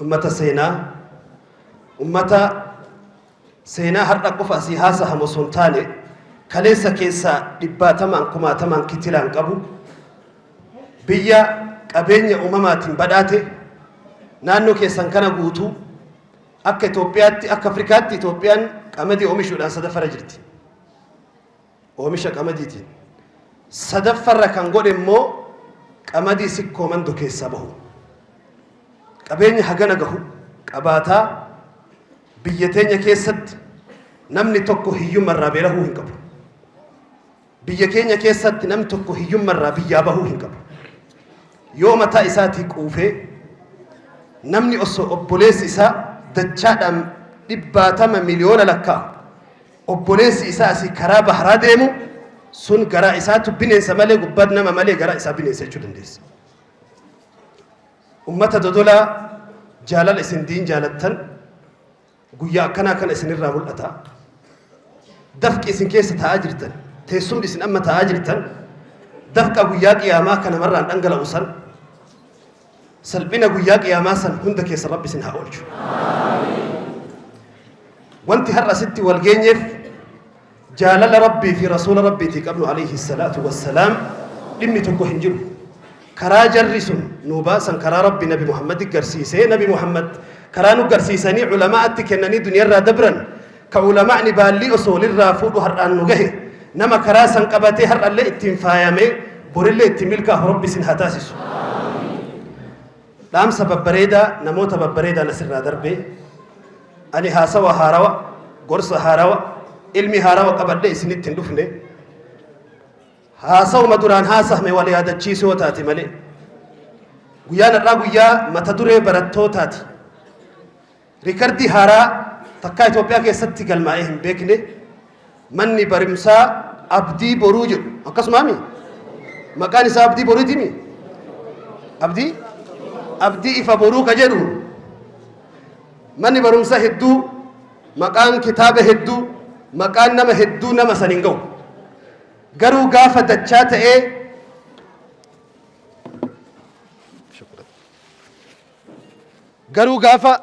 أمة سينا هرد قف أسيهاسا همسونتاني كليسا كيسا إباتمان كماتمان كتلان قبو بيا قبيني أممات بداتي نانو كيسان كان قوتو أكا إتوبياتي أكا أفريكاتي إتوبيان قمدي أمشو الآن صدفر جرتي أمشا قمديتي صدفر كان قول إمو قمدي سكو من دو كيسا بهو قبيني حقنا قهو قباتا بيتين كيست نمني توكو هيوم مرة بيره هنكبو بيكين كيست نم توكو هيوم مرة بيابه هنكبو يوم تا إساتي كوفي نمني أصو أبوليس إسا دجادم إباتام مليون لكا أبوليس إسا أسي كرا بحرا ديمو سن غرا إساتو بنين سمالي قبادنا ممالي غرا إسا بنين سيچودن ديس أمتا دودولا جالال إسن دين جالتن قويا كنا كان إسن الرامل أتا دفك إسن كيس تاجرتن تيسوم إسن أما تاجرتن دفك قويا قياما كان مرة أنقل أوصل سلبنا قويا قياما سن هندك يس ربي سن هاولشو وانت هر ستي والجينيف جالل ربي في رسول ربي تقبل عليه الصلاة والسلام لمي تكو هنجلو كرا جرسون نوباسا كرا ربي نبي محمد قرسيسي نبي محمد كرا نقرسيساني علماء أتكنني دنيا را دبرا كعلماء نبالي أصول الرافود هران نجهي نما كرا سنقبتي هر اللي اتنفايمي بور اللي اتملكه ربي سن هتاسسو لام سبب بريدا نموت ببريدا نسر دربي أني هاسوا هاروا قرص هاروا علمي هاروا قبل لي سنت تندفني هاسوا مدران هاسه مولي هذا الشيء سوى تاتي ملي ويانا راقويا متدري برتو تاتي ريكاردي هارا تكاي توبيا كي ستي قلمائهم بيكني مني برمسا أبدي بروج أكاس مامي مكاني سا أبدي بروجي مي أبدي إفا بروك أجرو مني برمسا هدو مكان كتابه هدو مكان نما هدو نما سنينغو غرو غافة دچات شكرا غرو غافة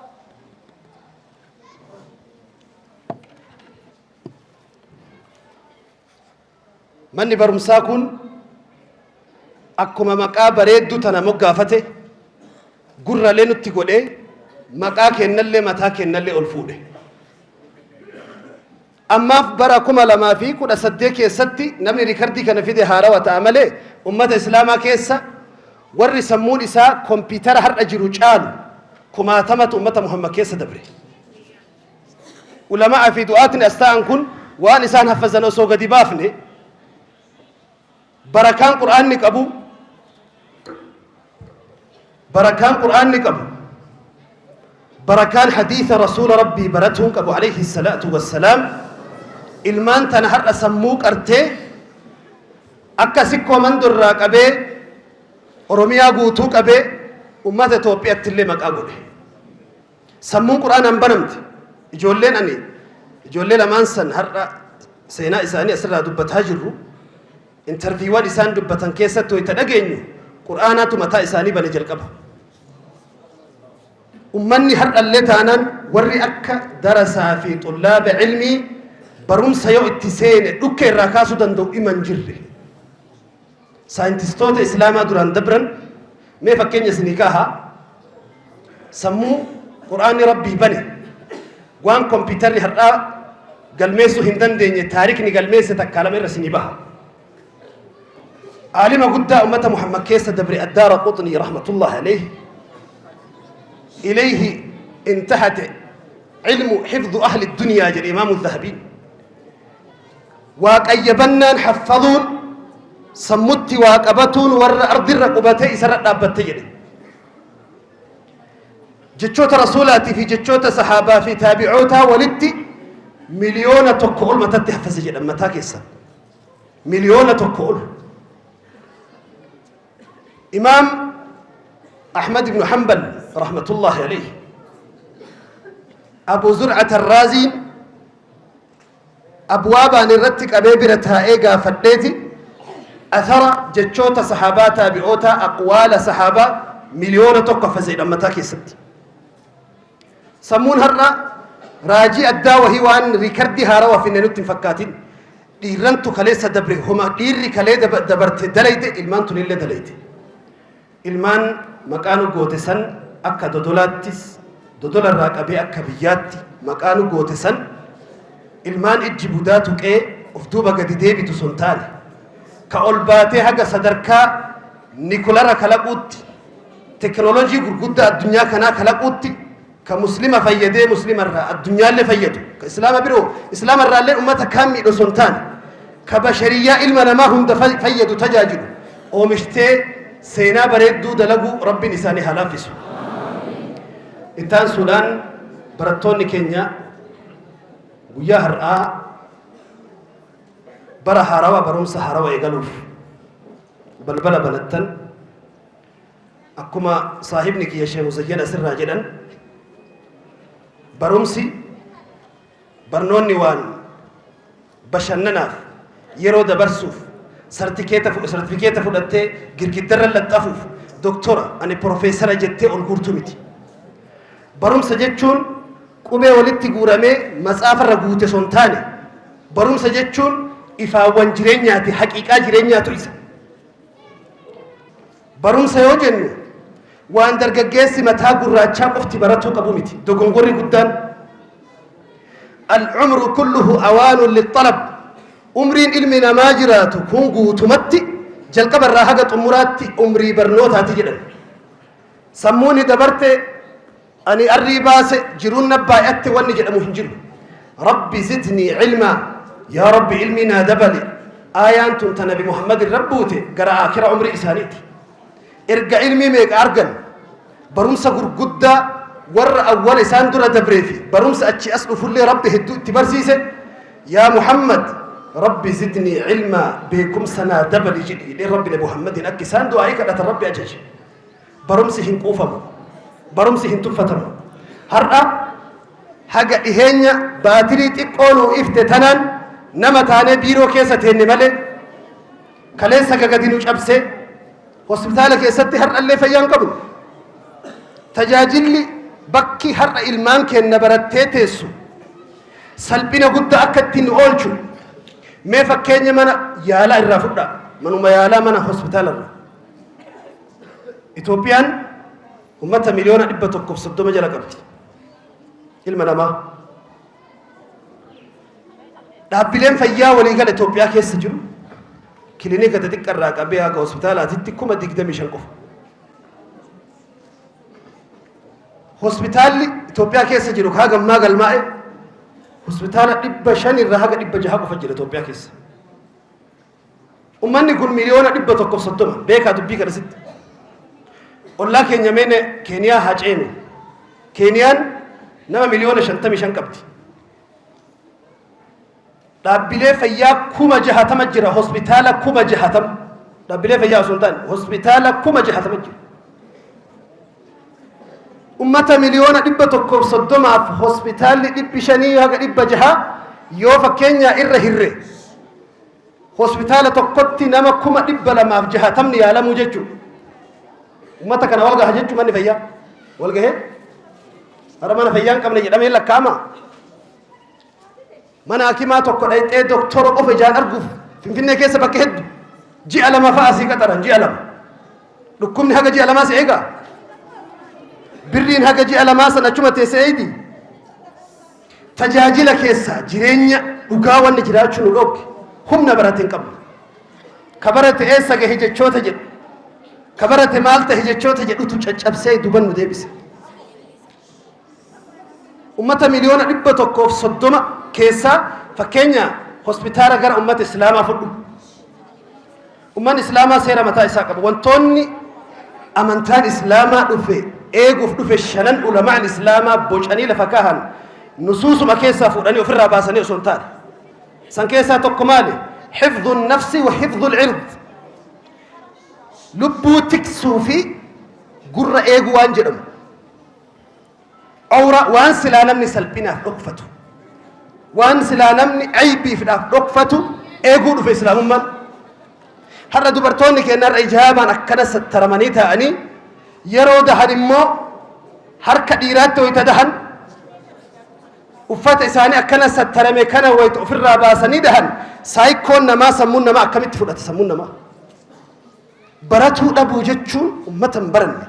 مني برمسا كون أكما مكا بريدو تنا مقافته قرر لنو تقوله مكا كنالي متا كنالي ألفوله أما براكم لما في كل صدق يستي نمني ريكاردي كان في ده هارا وتعمله أمة إسلام كيسا ورّي سمون إسا كمبيوتر هر أجرو جال كما تمت أمة محمد كيسا دبري ولما في دعاتنا أستان كن وان إسان حفظنا سوق دبافني بركان قرآن نكابو بركان قرآن نكابو بركان حديث رسول ربي برتهم كابو عليه الصلاة والسلام ilmaan tana har'a sammuu qartee akka sikkoo mandurraa qabee oromiyaa guutuu qabee ummata Itoophiyaatti illee maqaa godhe sammuun quraanaan banamte ijoollee lamaan san har'a seenaa isaanii asirraa dubbataa jirru interviiwwan isaan dubbatan keessatti hoyta dhageenyu quraanaatu mataa isaanii bane jalqaba ummanni har'a illee taanaan warri akka darasaa fi xullaaba ilmii barumsa yoo itti seene dhukke irraa kaasuu danda'u iman jirre saayintistoota islaamaa duraan dabran mee fakkeenya isinii kaahaa sammuu quraanni rabbii bane waan kompiitarri har'aa galmeessuu hin dandeenye taarikni galmeesse takkaa lama irra isinii baha عالم قد أمة محمد كيس دبر الدار قطني رحمة الله عليه إليه انتهت علم حفظ أهل الدنيا جل الإمام الذهبي واقيبنا حفظون سمت واقبتون ور أرض الرقبتي سرد أبتي جتشوت رسولاتي في جتشوت صحابة في تابعوتها ولدتي مليون تقول ما تتحفظ جدا ما تاكيسا مليون تقول إمام أحمد بن حنبل رحمة الله عليه أبو زرعة الرازي أبوابا نرتك أبيبرتها إيقا فديتي أثر جتشوت صحابات تابعوتا أقوال صحابة مليون توقف زي لما تاكي ستي سمون هرّا راجي أدّا وهي وان ريكردي هارا وفي ننوت فكاتين ديرانتو كليس دبره هما ديري كلي دبرت دليت إلمان تنيل دليت إلمان مكانو قوتسن أكا دولاتيس دولار راقبي أكا بياتي مكانو قوتسن إلمان إجبوداتو كي أفدوبا قد ديبي تسنتاني كأولباتي حقا صدركا نيكولارا كلاقوت تكنولوجي قرقودة الدنيا كنا كلاقوت كمسلمة فيدي مسلمة الدنيا اللي فيدو كإسلام برو إسلام الرالين أمتا كامي لسنتاني كبشرية إلمنا ما هم فيدو تجاجلو ومشتي سينا بريدو دلقو ربي نساني حلافسو إنتان سودان براتوني كينيا ويا هرآ برا هاروا برومس هاروا إيقالوف بلبلا بلتن أكما صاحبني كي يشي مزيّن أسر راجلا برومسي برنوني وان بشنناف يرو دبرسوف سرتيفيكيتا فلتة غيركدر لطفوف دكتورة أنا بروفيسورة جتة أولغورتوميتي برومس جتشون قومي ولدتي غورامي مسافر رغوتة سنتاني برومس جتشون إفاوان جرينياتي حقيقة جرينياتو إسا برومس يوجنو وان درغغيسي متا غراچا قفتي براتو قبوميتي دوغونغوري قدان العمر كله أوان للطلب عمرين علمنا ما جراتو كونغو تمتي جلقب الراحة أموراتي عمري برنوتاتي جدا سموني دبرت أني الرباس جرون نبايات واني جدا مهنجل ربي زدني علما يا ربي علمنا دبلي آيان تنبي محمد الربوتي قرأ آخر عمري إسانيتي ارجع علمي ميك أرجل برمسا قرقودة ور أول ساندرة دبريفي برمسا أتشي أسلو فلي ربي هدو تبرسيسي يا محمد ربي زدني علما بكم سنة دبلي جدي لربي لمحمد أكي ساندو أيك لا ربي أجيش برمسي هن قوفم برمسي هن تفتم هرأ حاجة إهنيا باتري تقولوا إفتتنان نما تاني بيرو كيسة تهني مالي كليسة قدينوش أبسي hospitaalaa keessatti har'a illee fayyaan qabnu tajaajilli bakki har'a ilmaan keenya barattee teessu salphina guddaa akka ittiin oolchu mee fakkeenya mana yaalaa irraa fudhaa manuma yaalaa mana hospitaala irraa Itoophiyaan ummata miliyoona 130 jala qabdi ilma namaa dhaabbileen fayyaa waliigala Itoophiyaa keessa jiru كلينيكا تذكر راقبيها كهوسبيتالات تكوما ديقدمي شنقف هوسبيتال إثيوبيا كيس جيروك هاغا ماغا الماء هوسبيتال إبا شاني الرهاغا إبا جهاكو فجر إثيوبيا كيس أماني كل مليون إبا توقف صدوما بيكا دبيكا رسد والله كينيا مين كينيا هاجين كينيان نما مليون شنتمي شنقبتي دابلي فيا كوما جهاتم جرا هوسبيتالا كوما جهاتم دابلي فيا سلطان هوسبيتالا كوما جهاتم جرا أمتا مليون دبة تكوب صدوما في هوسبيتال دب شني هاga دب جها يو فكينيا إره هره هوسبيتالا تكوتي نما كوما دب لما في جهاتم نيالا موججو أمتا كان والغا هججو ماني فيا والغا هي هذا مانا فيان كم نجد أمين لك كاما mana hakimaa tokko dhayxee doktora qofa ijaan arguuf finfinnee keessa bakka hedduu ji'a lama fa'a asii qaxaran ji'a lama dhukkubni haga ji'a lamaa si eega birriin haga ji'a lamaa sana achuma teessee eegi tajaajila keessa jireenya dhugaa wanni jiraachuu nu dhookke humna barate hin qabnu ka barate eessa gahe jechoota jedhu ka barate maal tahe jechoota jedhutu caccabsee duban nu deebise ummata miliyoona 130 كيسا فكينيا هوسبيتالا غير أمة إسلاما فلو أمة إسلاما سيرا متى إساقب وانتوني أمنتان إسلاما دفي إيقف دفي الشنن علماء الإسلاما بوجاني لفكاهن نصوص ما كيسا فلاني وفر راباساني وسلطان سان كيسا تقمالي حفظ النفس وحفظ العرض لبو تكسو في قرر إيقو وانجرم أورا وانسلا نمني سلبنا رقفته وان سلا نمني عيبي في رقفته ايقولوا في اسلام من هذا دبرتوني كأن إجابة أكنا سترمانيتها أني يرو دهن مو هر كديرات ويتدهن uffata isaanii akkana sattarame kana wayita ofirraa baasanii dahan saayikoon namaa sammuun namaa akkamitti fudhata sammuun namaa baratuu dhabuu jechuun ummata hin baranne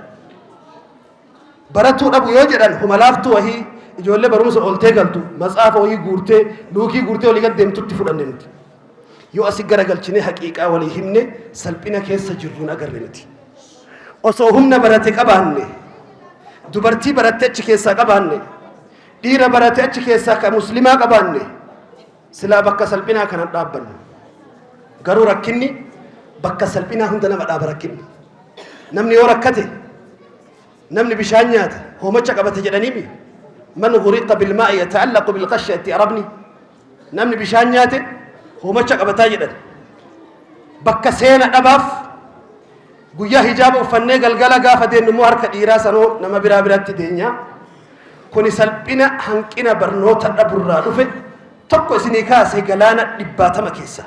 baratuu dhabu yoo jedhan humalaaftuu wahii ijoollee barumsa oltee galtu matsaafa wahii guurtee luukii guurtee walii gad deemtutti fudhanne nuti yoo asi garagalchine haqiiqaa walii himne salphina keessa jirruun agarre nuti osoo humna barate qabaanne dubartii baratte achi keessaa qabaanne dhiira barate achi keessaa ka muslimaa qabaanne silaa bakka salphinaa kanan dhaabbannu garuu rakkinni bakka salphinaa hunda nama dhaaba rakkinni namni yoo rakkate namni bishaan nyaata hoomacha qabate jedhaniimi man ghuriqa bilmaa'i yata'allaqu bilqashati arabni namni bishaan nyaate hoomacha qabataa jedhan bakka seena dhabaaf guyyaa hijaaba uffannee galgala gaafa deennummoo harka dhiiraa sanoo nama biraa biraatti deenya kuni salphina hanqina barnoota dhaburraa dhufe tokko isinii kaase galaana 70 keessa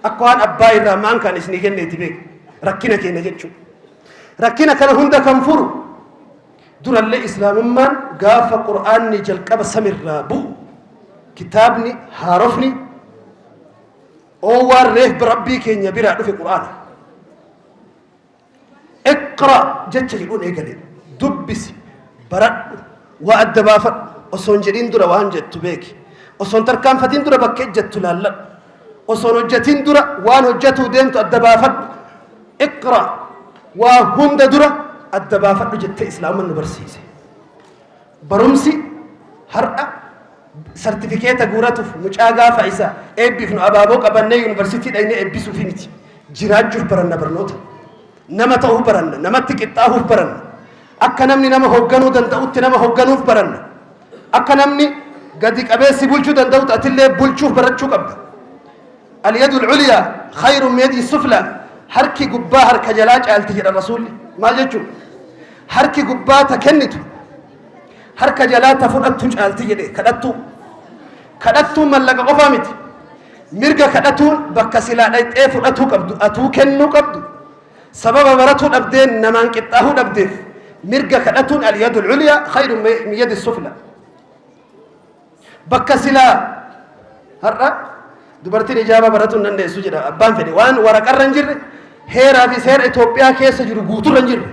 akka waan abbaa irraa maan kan isinii kenneeti beek rakkina keenya jechuun rakkina kana hunda kan furu durallee islaamummaan gaafa qur'aanni jalqaba samirraa bu'u kitaabni haarofni oowwaan reef rabbii keenya biraa dhufe qur'aana اقرأ جتش يقول إيه قال دبس برد وأدبافا أصون جرين درا وان جت بيك أصون تركان فتين درا بكيت جت لالا أصون جتين درا وان جتو دين أدبافا اقرأ وهند درا أدبافا جت إسلام النبرسيسي برمسي هرأ سرتيفيكيت غوراتو مجاغا فايسا ابي فنو ابابوك ابني يونيفرسيتي دايني ابي سوفينيتي جراجو برنا برنوت نما تاو برنا نما تكتاو برنا اكنمني نما هوغانو دندوت نما هوغانو برنا اكنمني غدي قبيسي بولچو دندوت اتله بولچو برچو قبد اليد العليا خير من يد السفلى حركي غبا حرك جلاج التي الرسول ما جچو حركي غبا تكنتو harka jalaa fudhattu caalti jedhe kadhattu mallaqa qofa miti mirga kadhatuun bakka silaa dhayxee fudhatu qabdu atuu kennu qabdu sababa baratuu dhabdeen namaan qixxaahuu dhabdeef mirga kadhatuun al-yadul ulya khayrun min yadi sufla bakka silaa har'a dubartiin ijaaba baratuun dandeessu jedha abbaan fedhe waan waraqarra hin jirre heeraa fi seera Itoophiyaa keessa jiru guuturra hin jirre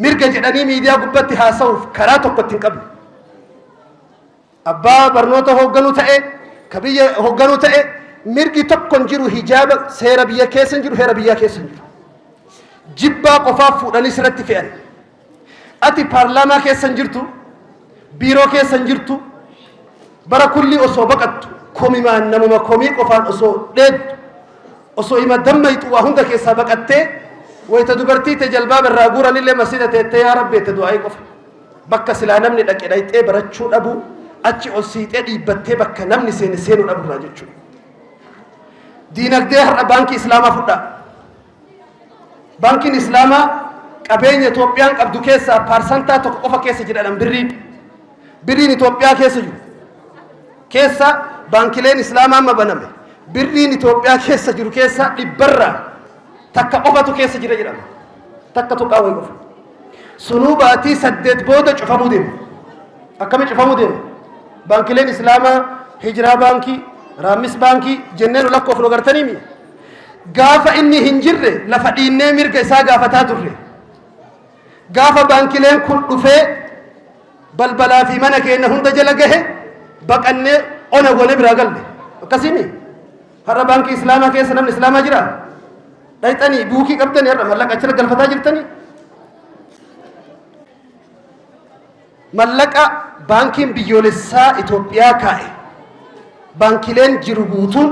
mirga jedhanii miidiyaa gubbatti haasa'uuf karaa tokkotti hin qabne abbaa barnoota hoogganuu ta'e ka biyya hoogganuu ta'e mirgi tokko hin jiru hijaaba seera biyya keessa hin jiru heera biyyaa keessa hin jiru jibbaa qofaaf fuudhanii sirratti fe'an ati paarlaamaa keessa hin jirtu biiroo keessa hin jirtu bara kulli osoo baqattu komimaan namuma komii qofaan osoo dheeddu osoo hima dammayxu waa hunda keessaa baqattee wayta dubartii te jalbaab irraa guuranillee masjida teettee yaa rabbi te du'aa'ii qofa bakka silaa namni dhaqe dhayxee barachuu dhabu achi ol siixee dhiibbattee bakka namni seenuu dhaburraa jechuudha diinagdee har'a baankii islaamaa fudhaa baankiin islaamaa qabeenya Itoophiyaan qabdu keessaa paarsantaa tokko qofa keessa jedhan birriin Itoophiyaa keessa jiru keessa baankileen islaamaa amma baname birriin Itoophiyaa keessa jiru keessa dhibbarraa takka qofatu keessa jira jedhama takka tuqaa wayi qofa sunuu baatii 8 booda cufamuu deema akkami cufamuu deema baankileen islaamaa hijiraa baankii raamis baankii jenneen lakkoof nu gartaniimi gaafa inni hin jirre lafa dhiinnee mirga isaa gaafataa turre gaafa baankileen kun dhufee balbalaa fi mana keenya hunda jala gahe baqannee ona goone biraa galle akkasimi har'a baankii islaamaa keessa namni islaamaa jira dhayxanii buukii qabdanii har'a mallaqa achirra galfataa jirtanii mallaqa baankiin biyyoolessaa Itoophiyaa kaa'e baankileen jiru guutuun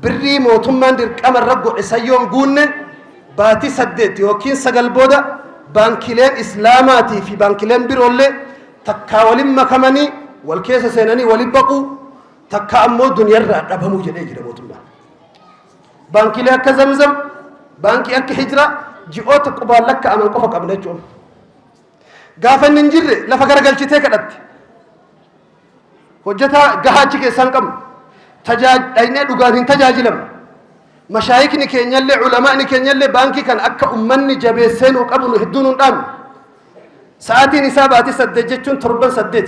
birrii mootummaan dirqama irra godhe sayyoon guunne baatii 8 yookiin 9 booda baankileen islaamaatii fi baankileen biroollee takkaa waliin makamanii wal keessa seenanii waliin baquu takka ammoo duniyarraa dhabamuu jedhee jira mootummaan baankilee akka zamzam baankii akka hijra ji'oota qubaan lakka aman qofa qabna jechuun gaafa inni hin jirre lafa garagalchitee kadhatte hojjetaa gahaachi keessaan qabnu dhaynee dhugaan hin tajaajilamu mashaayikni keenyallee ulamaa'ni keenyallee baankii kan akka ummanni jabeessee nuu qabu hedduun hin dhaabne sa'aatiin isaa baatii 8 jechuun 7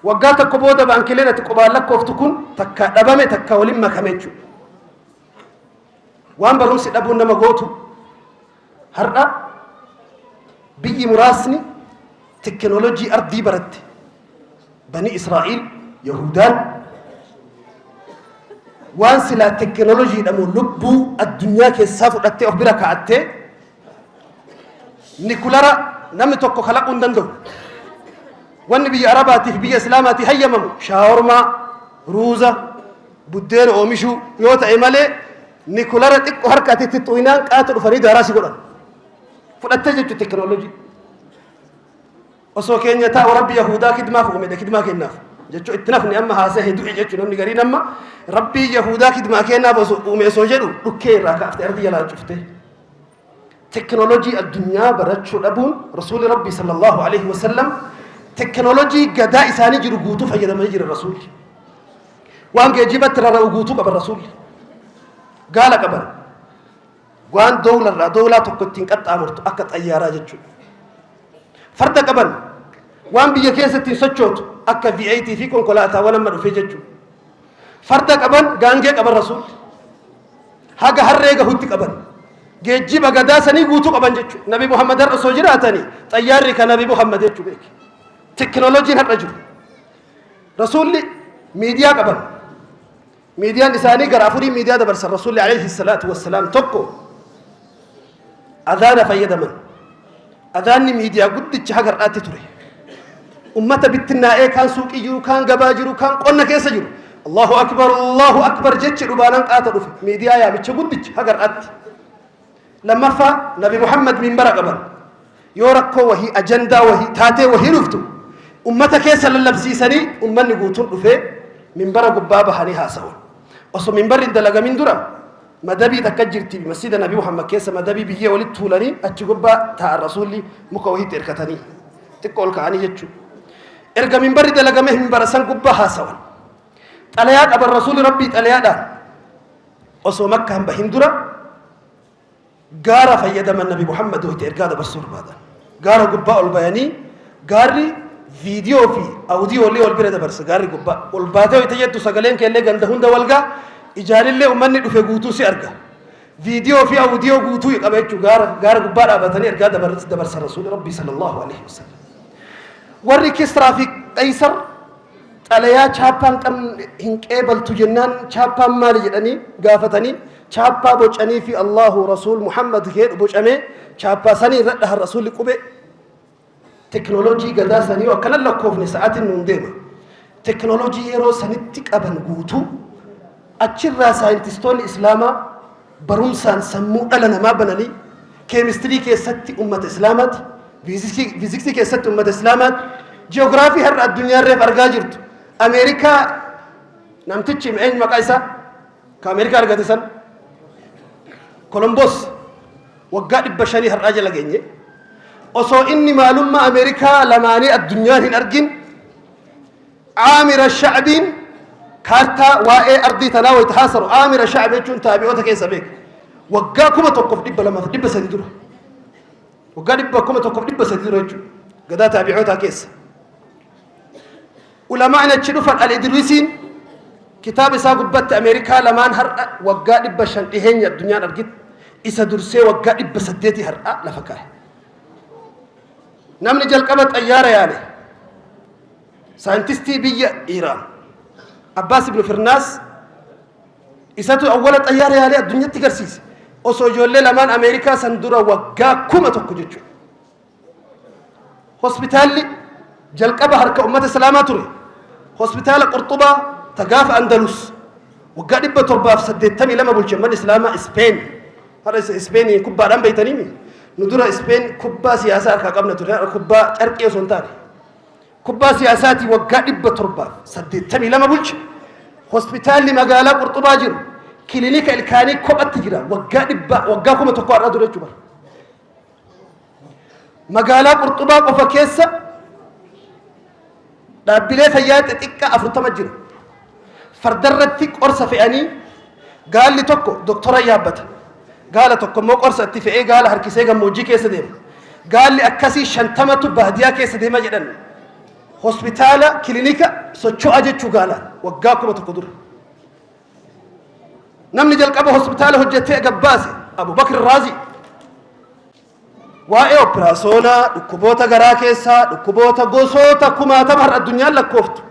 وقات كبودة بانكلينة قبالك كوفتكون تكا دبامي تكا ولما كميتشو وان بروس أبو نما قوتو هرأ بيجي مراسني تكنولوجي أرضي برد بني إسرائيل يهودان وان سلا تكنولوجي دمو لبو الدنيا كيسافو رتي أخبرك عتي نيكولارا نمي توكو خلقون دندو وان بي عرباتي بي إسلاماتي هيا ممو شاورما روزا بودين أومشو يوتا إمالي نيكولارا تكو هركاتي تتوينان قاتل فريد راسي قران فلتجد تكنولوجي osoo keenya taa rabbi yahudaa kidmaa fuumede kidmaa kennaaf jechuun itti nafni amma haasa'e du'i jechuun namni gariin amma rabbi yahudaa kidmaa kennaaf osoo uume osoo jedhu dhukkee irraa kaaftee ardi jalaa cufte teknoolojii addunyaa barachuu dhabuun rasuuli rabbi sallallahu alaihi wasallam teknoolojii gadaa isaanii jiru guutuu fayyadamanii jira rasuuli waan geejjibatti rarra'u guutuu qaban rasuuli gaala qaban waan doolaa tokko ittiin qaxxaamurtu akka xayyaaraa jechuudha farda qaban waan biyya keessatti sochootu akka V8 fi konkolaataa waan amma dhufee jechuudha farda qaban gaangee qaban rasuul haga harree gahutti qaban geejjiba gadaa sanii guutuu qaban jechuudha nabi muhammad har'a soo jiraatanii xayyaarri kan nabi muhammad jechuudha teknooloojiin har'a jiru rasuulli miidiyaa qaban miidiyaan isaanii gara afurii miidiyaa dabarsan rasuulli alayhi salaatu wassalaam tokko adhaana fayyadaman adhaanni miidiyaa guddicha haga har'aatti ture ummata bittinnaa'ee kaan suuqii jiru kaan gabaa jiru kaan qonna keessa jiru allahu akbar jechi dhubaanan qaata dhufe miidiyaa yaamicha guddicha haga har'aatti lammaffaa nabi muhammad minbara qaban yoo rakkoo wahii ajandaa wahii taatee wahii dhuftu ummata keessa lallabsiisanii ummanni guutuun dhufee minbara gubbaa bahanii haasa'u osoo minbarri dalagamin dura madabii takka jirti masjida nabi muhammad keessa madabii biyyee walitti tuulanii achi gubbaa taa'an rasuulli muka wahiitti erkatanii xiqqoo ol ka'anii jechuudha erga minbarri dalagame minbara san gubbaa haasawan xalayaa qaban rasuulli rabbii xalayaadhaan osoo makka hin bahin dura gaara fayyadaman nabi muhammad wahiitti ergaa dabarsuu barbaadan gaara gubbaa ol bayanii gaarri viidiyoo fi awudiyoo illee wal bira dabarsa gaarri gubbaa ol baatee hoyte jettu sagaleen keellee ganda hunda walgaa ijaarillee ummanni dhufe guutuu si arga viidiyoo fi awudiyoo guutuu qaba jechuu gaara gubbaa dhaabatanii ergaa dabarsa rasuuli rabbii sallallahu alaihi wasallam warri kisraa fi qaysar xalayaa chaappaan hin qeebaltu jennaan chaappaan maali jedhanii gaafatanii chaappaa bocanii fi allahu rasuul muhammad jedhu bocamee chaappaa sanii irra dhahan rasuulli qube teknoolojii gadaa sanii akkanan lakkoofne sa'aatiin nuun deema teknoolojii yeroo sanitti qaban guutuu achirraa saayintistoonni islaamaa barumsaan sammuu dhala namaa bananii keemistirii keessatti ummata islaamaati fiiziksii keessatti ummata islaamaati ji'oogiraafii har'a addunyaarreef argaa jirtu ameerikaa namtichi eenyu maqaa isaa ka ameerikaa argate san kolomboos waggaa 500 har'aa jala geenye osoo inni maalummaa ameerikaa lamaanii addunyaan hin argin aamira shacbiin kaartaa waa'ee ardii tanaa wayita haasaru aamira shacbi jechuun taabi'oota keessa beek waggaa 1200 dura waggaa 1200 dura jechuun gadaa taabi'oota keessa ulamaan achi dhufan al-idrisiin kitaaba isaa gubbatti ameerikaa lamaan har'a waggaa 500 dhiheenya addunyaan argit isa dursee waggaa 800 har'a lafa kaa'e namni jalqaba xayyaara yaale saayintistii biyya iiraan abbaas ibnu firnaas isatu awwala xayyaara yaale addunyatti garsiise osoo ijoollee lamaan ameerikaa san dura waggaa 1000 jechuudha hospitaalli jalqaba harka ummata islaamaa ture hospitaala qurxubaa tagaafa andalus waggaa 782 bulche man islaamaa ispeen har'a ispeen kubbaadhaan beeytanii nu dura ispeen kubbaa siyaasaa harkaa qabna ture kubbaa carqee osoo hin taane kubbaa siyaasaati waggaa 782 bulche hospitaalli magaalaa qurxubaa jiru kilinika ilkaanii kophatti jira waggaa 1000 har'a dura jechuudha magaalaa qurxubaa qofa keessa dhaabbilee fayyaa xixiqqaa 40 jira fardarratti qorsa fe'anii gaalli tokko doktora yaabbata gaala tokko immoo qorsa itti fe'ee gaala harkisee gammoojjii keessa deema gaalli akkasii 50tu baadiyaa keessa deema jedhan hospitaala kilinika socho'aa jechuu gaalaan waggaa 1000 dura namni jalqaba hospitaala hojjetee gabbaase Abu Bakr Raazi waa'ee operaasyoonaa dhukkuboota garaa keessaa dhukkuboota gosoota 1000 har'a addunyaan lakkooftu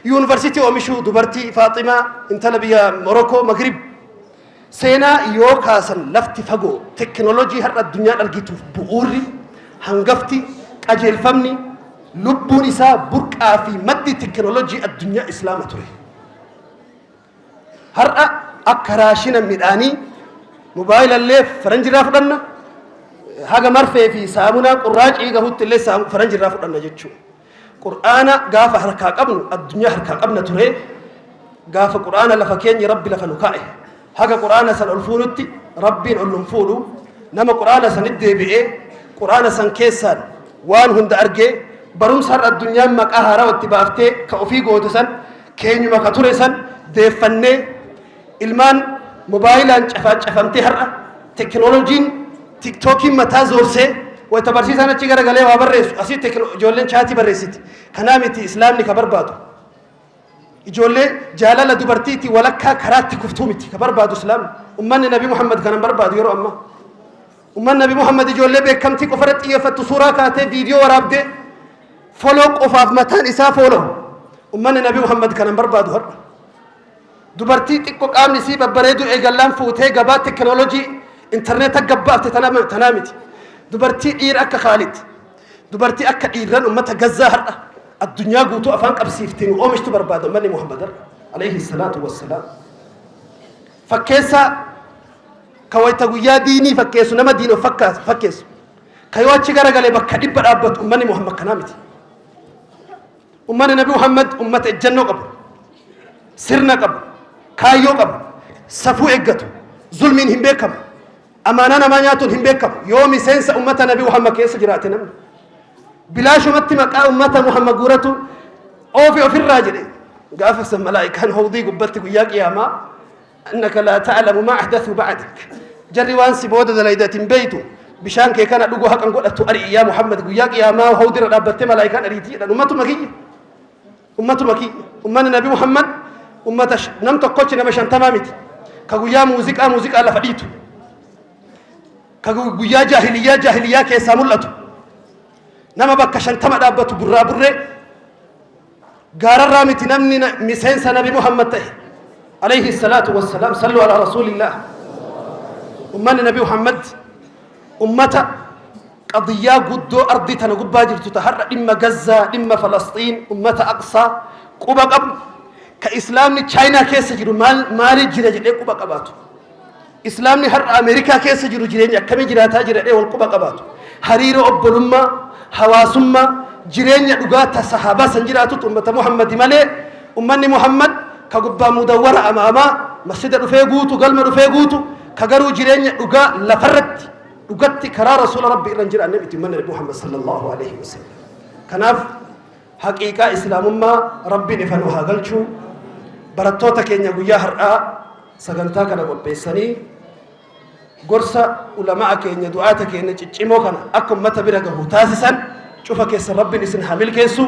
yuunivarsiitii oomishuu dubartii Faaximaa intala biyya Morokoo Magrib seenaa yoo kaasan lafti fagoo teknoolojii har'a addunyaan argituuf bu'uurri hangafti qajeelfamni lubbuun isaa burqaa fi maddi teknoolojii addunyaa islaama ture har'a akka raashina midhaanii mobaayilaallee faranjirraa fudhanna haga marfee fi saamunaa qurraacii gahuutti illee faranjirraa fudhanna jechuudha qur'aana gaafa harkaa qabnu addunyaa harkaa qabna ture gaafa qur'aana lafa keenya rabbi lafa nu kaa'e haga qur'aana san ol fuunutti rabbiin ol nun fuudhu nama qur'aana sanitti deebi'ee qur'aana san keessaan waan hunda argee barumsa har'a addunyaan maqaa haaraa itti baaftee ka ofii goote san keenyuma ka ture san deeffannee ilmaan moobaayilaan cafamtee har'a teknooloojiin tiktookiin mataa zoorsee wayita barsiisaan achi garagalee waa barreessu asii ijoolleen chaatii barreessiti kanaa miti islaamni ka barbaadu ijoollee jaalala dubartiiti walakkaa karaatti kuftuu miti ka barbaadu islaamni ummanni nabi muhammad kanan barbaadu yeroo ammaa ummanni nabi muhammad ijoollee beekamtii qofarratti xiyyeeffattu suuraa kaatee viidiyoo waraabdee foloo qofaaf mataan isaa fooloo ummanni nabi muhammad kanan barbaadu har'a dubartii xiqqoo qaamni isii babbareedu eegallaan fuutee gabaa teknoolojii interneeta gabbaafte tanaa miti dubartii dhiira akka Khaalid dubartii akka dhiirran ummata gazzaa har'a addunyaa guutuu afaan qabsiiftee nu oomishtu barbaada ummanni muhammad alayhi salaatu wassalaam fakkeessa ka wayita guyyaa diinii fakkeessu nama diin of fakkeessu ka yoo achi garagalee bakka dhibba dhaabbatu ummanni muhammad kanaa miti ummanni nabi muhammad ummata ejjannoo qabu sirna qabu kaayyoo qabu safuu eeggatu zulmiin hin beekamu amaanaa namaa nyaatuun hin beekamu yoo miseensa ummata nabi muhammad keessa jiraate namni bilaashumatti maqaa ummata muhammad guuratu oofi ofirraa jedhe gaafa san malaa'ikaan hawdii gubbatti guyyaa qiyaamaa annaka laa ta'lamu maa ahdathu ba'dak jarri waan si booda dalaydatin beeytu bishaan kee kana dhuguu haqan godhatu ari'i yaa muhammad guyyaa qiyaamaa hawdiirra dhaabbattee malaa'ikaan ariitii jedhan ummatuma kiyya ummanni nabi muhammad ummata nam tokkochi nama 50 miti ka guyyaa muuziqaa lafa dhiitu ka guyyaa jaahiliyyaa keessaa mul'atu nama bakka 50 dhaabbatu burraa burree gaararraa miti namni miseensa nabi muhammad ta'e alayhi salaatu wassalaam sallu ala rasuulillah ummanni nabi muhammad ummata qadiyyaa guddoo ardii tana gubbaa jirtu ta har'a dhimma gazzaa dhimma falasxiin ummata aqsaa quba qabu ka islaamni chaayinaa keessa jiru maali jira jedhee quba qabaatu islaamni har'a ameerikaa keessa jiru jireenya akkamii jiraataa jira jedhee wal quba qabaatu hariiroo obbolummaa hawaasummaa jireenya dhugaata sahaabaa san jiraatutu ummata muhammadi malee ummanni muhammad ka gubbaa mudawwara amaamaa masjida dhufee guutu galma dhufee guutu ka garuu jireenya dhugaa lafarratti dhugatti karaa rasuula rabbi irran jira annabi ummanni nabi muhammad sallallahu alaihi wasallam kanaaf haqiiqaa islaamummaa rabbiin ifan haa galchuu barattoota keenya guyyaa har'aa sagantaa kana qopheessanii gorsa ulamaa keenya du'aata keenya ciccimoo kana akka ummata bira gahu taasisan cufa keessa rabbiin isin haa milkeessu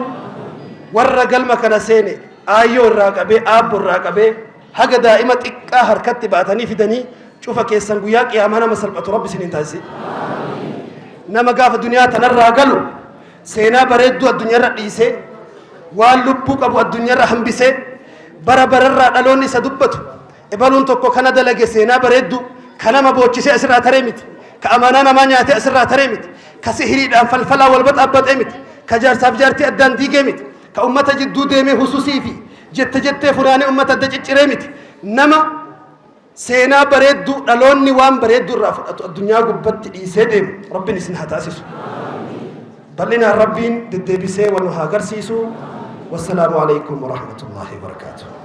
warra galma kana seene aayyoo irraa qabee aabbo irraa qabee haga daa'ima xiqqaa harkatti baatanii fidanii cufa keessan guyyaa qiyaamaa nama salphatu rabbi isiniin taasise nama gaafa duniyaa tanarraa galu seenaa bareedduu addunyaarra dhiisee waan lubbuu qabu addunyaarra hambisee bara bararraa dhaloonni isa dubbatu ebaluun tokko kana dalage seenaa bareedduu ka nama boochisee asirraa taree miti ka amaanaa namaa nyaatee asirraa taree miti ka sihiriidhaan falfalaa wal baxaabbatee miti ka jaarsaaf jaartii addaan diigee miti ka ummata jidduu deemee hususii fi jettee funaanee ummata adda cicciree miti nama seenaa bareedduu dhaloonni waan bareedduu irraa fudhatu addunyaa gubbatti dhiisee deemu rabbiin isin haa taasisu bal'inaan rabbiin deddeebisee waan nu haa agarsiisu wassalaamu alaikum warahmatullaahi wabarakaatuh